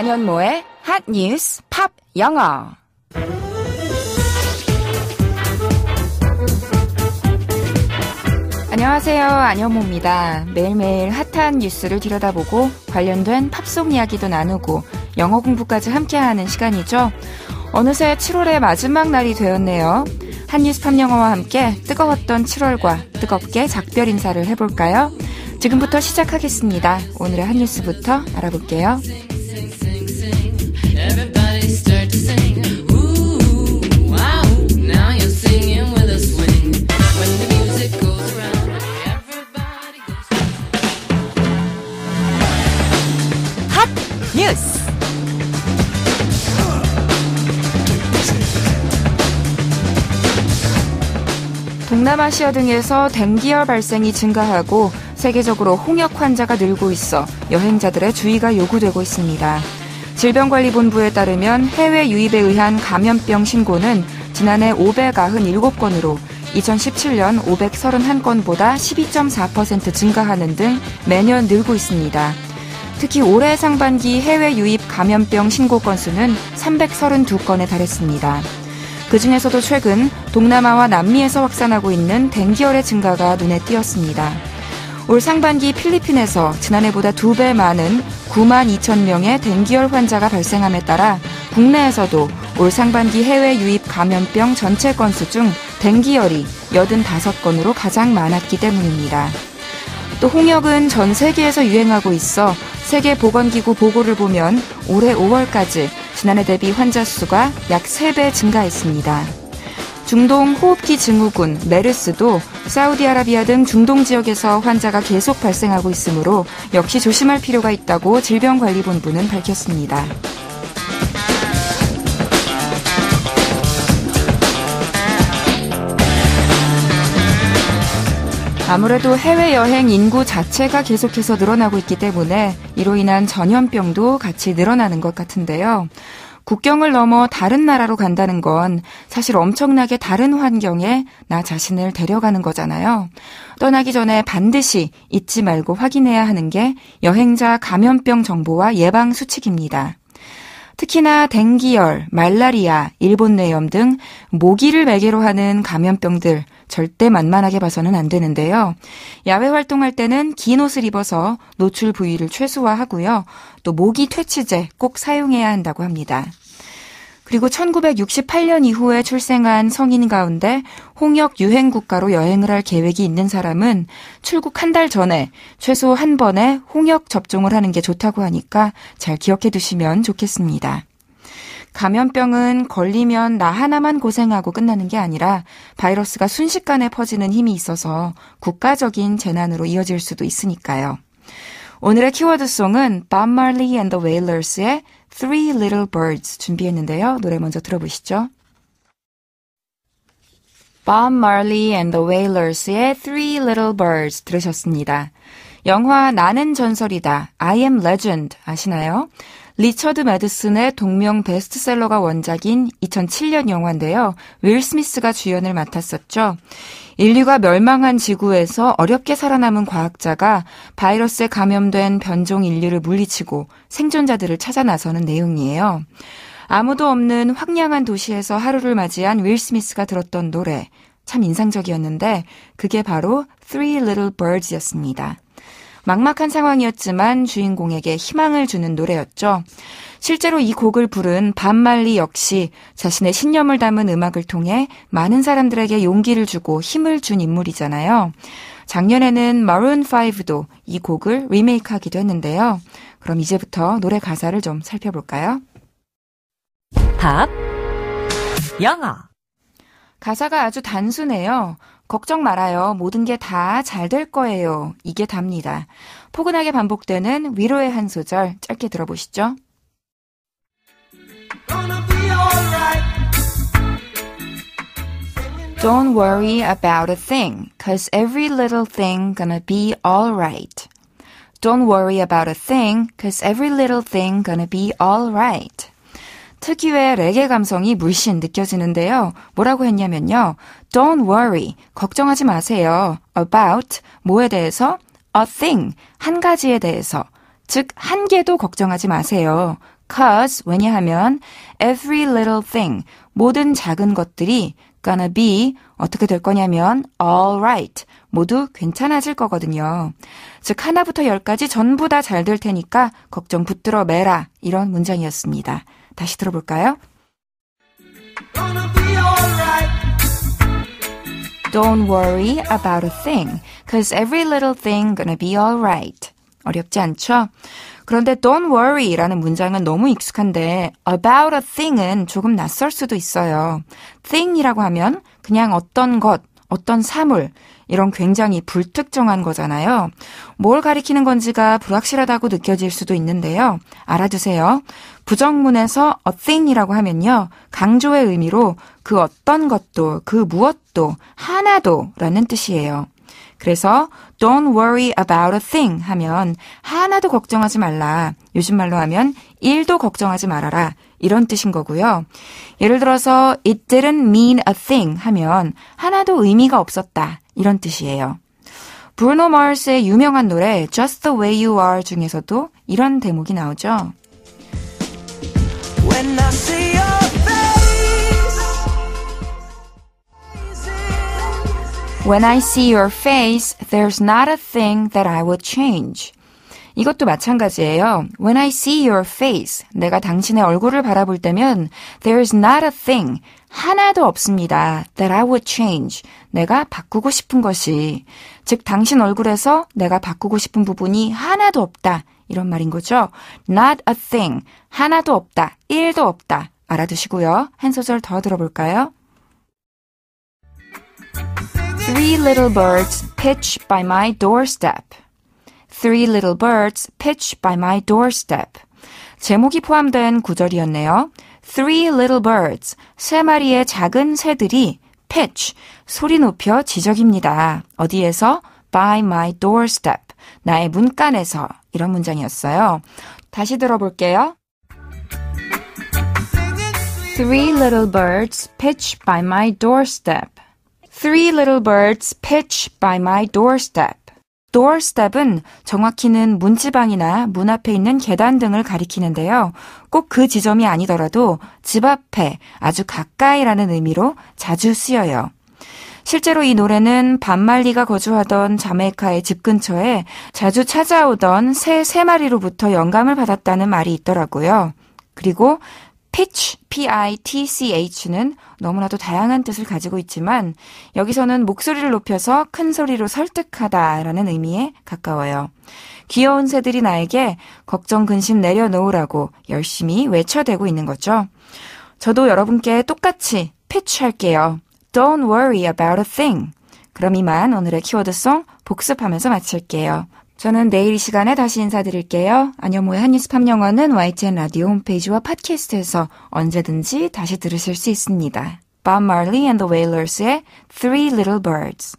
안현모의 핫 뉴스 팝 영어. 안녕하세요. 안현모입니다. 매일매일 핫한 뉴스를 들여다보고 관련된 팝송 이야기도 나누고 영어 공부까지 함께하는 시간이죠. 어느새 7월의 마지막 날이 되었네요. 핫뉴스 팝 영어와 함께 뜨거웠던 7월과 뜨겁게 작별 인사를 해볼까요? 지금부터 시작하겠습니다. 오늘의 핫뉴스부터 알아볼게요. 핫 뉴스. 동남아시아 등에서 댕기열 발생이 증가하고 세계적으로 홍역 환자가 늘고 있어 여행자들의 주의가 요구되고 있습니다. 질병관리본부에 따르면 해외 유입에 의한 감염병 신고는 지난해 597건으로 2017년 531건보다 12.4% 증가하는 등 매년 늘고 있습니다. 특히 올해 상반기 해외 유입 감염병 신고 건수는 332건에 달했습니다. 그중에서도 최근 동남아와 남미에서 확산하고 있는 댕기열의 증가가 눈에 띄었습니다. 올 상반기 필리핀에서 지난해보다 2배 많은 9만 2천 명의 댕기열 환자가 발생함에 따라 국내에서도 올 상반기 해외 유입 감염병 전체 건수 중 댕기열이 85건으로 가장 많았기 때문입니다. 또 홍역은 전 세계에서 유행하고 있어 세계보건기구 보고를 보면 올해 5월까지 지난해 대비 환자 수가 약 3배 증가했습니다. 중동 호흡기 증후군 메르스도 사우디아라비아 등 중동 지역에서 환자가 계속 발생하고 있으므로 역시 조심할 필요가 있다고 질병관리본부는 밝혔습니다. 아무래도 해외여행 인구 자체가 계속해서 늘어나고 있기 때문에 이로 인한 전염병도 같이 늘어나는 것 같은데요. 국경을 넘어 다른 나라로 간다는 건 사실 엄청나게 다른 환경에 나 자신을 데려가는 거잖아요. 떠나기 전에 반드시 잊지 말고 확인해야 하는 게 여행자 감염병 정보와 예방 수칙입니다. 특히나 댕기열, 말라리아, 일본뇌염 등 모기를 매개로 하는 감염병들 절대 만만하게 봐서는 안 되는데요. 야외 활동할 때는 긴 옷을 입어서 노출 부위를 최소화하고요. 또 모기 퇴치제 꼭 사용해야 한다고 합니다. 그리고 1968년 이후에 출생한 성인 가운데 홍역 유행 국가로 여행을 할 계획이 있는 사람은 출국 한 달 전에 최소 한 번의 홍역 접종을 하는 게 좋다고 하니까 잘 기억해 두시면 좋겠습니다. 감염병은 걸리면 나 하나만 고생하고 끝나는 게 아니라 바이러스가 순식간에 퍼지는 힘이 있어서 국가적인 재난으로 이어질 수도 있으니까요. 오늘의 키워드송은 Bob Marley and the Wailers의 Three Little Birds 준비했는데요. 노래 먼저 들어보시죠. Bob Marley and the Wailers의 Three Little Birds 들으셨습니다. 영화 나는 전설이다, I am Legend 아시나요? 리처드 매드슨의 동명 베스트셀러가 원작인 2007년 영화인데요. 윌 스미스가 주연을 맡았었죠. 인류가 멸망한 지구에서 어렵게 살아남은 과학자가 바이러스에 감염된 변종 인류를 물리치고 생존자들을 찾아 나서는 내용이에요. 아무도 없는 황량한 도시에서 하루를 맞이한 윌 스미스가 들었던 노래, 참 인상적이었는데 그게 바로 Three Little Birds였습니다. 막막한 상황이었지만 주인공에게 희망을 주는 노래였죠. 실제로 이 곡을 부른 밥 말리 역시 자신의 신념을 담은 음악을 통해 많은 사람들에게 용기를 주고 힘을 준 인물이잖아요. 작년에는 마룬 5도 이 곡을 리메이크하기도 했는데요. 그럼 이제부터 노래 가사를 좀 살펴볼까요? 팝 영어. 가사가 아주 단순해요. 걱정 말아요. 모든 게 다 잘 될 거예요. 이게 답니다. 포근하게 반복되는 위로의 한 소절 짧게 들어보시죠. Don't worry about a thing, 'cause every little thing gonna be alright. Don't worry about a thing, 'cause every little thing gonna be alright. 특유의 레게 감성이 물씬 느껴지는데요. 뭐라고 했냐면요. Don't worry, 걱정하지 마세요. About, 뭐에 대해서? A thing, 한 가지에 대해서. 즉, 한 개도 걱정하지 마세요. Cause, 왜냐하면 every little thing, 모든 작은 것들이 gonna be, 어떻게 될 거냐면 alright, 모두 괜찮아질 거거든요. 즉 하나부터 열까지 전부 다 잘 될 테니까 걱정 붙들어 매라, 이런 문장이었습니다. 다시 들어볼까요? Gonna be alright. Don't worry about a thing, cause every little thing gonna be alright. 어렵지 않죠? 그런데 don't worry라는 문장은 너무 익숙한데 about a thing은 조금 낯설 수도 있어요. thing이라고 하면 그냥 어떤 것, 어떤 사물, 이런 굉장히 불특정한 거잖아요. 뭘 가리키는 건지가 불확실하다고 느껴질 수도 있는데요. 알아두세요. 부정문에서 a thing이라고 하면요. 강조의 의미로 그 어떤 것도, 그 무엇도, 하나도 라는 뜻이에요. 그래서 don't worry about a thing 하면 하나도 걱정하지 말라. 요즘 말로 하면 일도 걱정하지 말아라. 이런 뜻인 거고요. 예를 들어서 it didn't mean a thing 하면 하나도 의미가 없었다. 이런 뜻이에요. 브루노 마스의 유명한 노래 Just the Way You Are 중에서도 이런 대목이 나오죠. When I see your face. When I see your face, there's not a thing that I would change. 이것도 마찬가지예요. When I see your face, 내가 당신의 얼굴을 바라볼 때면 there's not a thing, 하나도 없습니다. that I would change, 내가 바꾸고 싶은 것이. 즉 당신 얼굴에서 내가 바꾸고 싶은 부분이 하나도 없다. 이런 말인 거죠. Not a thing, 하나도 없다. 1도 없다. 알아두시고요. 한 소절 더 들어볼까요? Three little birds pitch by my doorstep. Three little birds pitch by my doorstep. 제목이 포함된 구절이었네요. Three little birds, 세 마리의 작은 새들이 pitch, 소리 높여 지저깁니다. 어디에서? By my doorstep, 나의 문간에서. 이런 문장이었어요. 다시 들어볼게요. Three little birds pitch by my doorstep. Three little birds pitch by my doorstep. doorstep은 정확히는 문지방이나 문 앞에 있는 계단 등을 가리키는데요. 꼭 그 지점이 아니더라도 집 앞에 아주 가까이라는 의미로 자주 쓰여요. 실제로 이 노래는 반말리가 거주하던 자메이카의 집 근처에 자주 찾아오던 새 3마리로부터 영감을 받았다는 말이 있더라고요. 그리고 pitch, P-I-T-C-H는 너무나도 다양한 뜻을 가지고 있지만 여기서는 목소리를 높여서 큰 소리로 설득하다라는 의미에 가까워요. 귀여운 새들이 나에게 걱정 근심 내려놓으라고 열심히 외쳐대고 있는 거죠. 저도 여러분께 똑같이 pitch 할게요. Don't worry about a thing. 그럼 이만 오늘의 키워드송 복습하면서 마칠게요. 저는 내일 이 시간에 다시 인사드릴게요. 안녕모의 한뉴스 팝영어는 YTN 라디오 홈페이지와 팟캐스트에서 언제든지 다시 들으실 수 있습니다. Bob Marley and the Wailers의 Three Little Birds.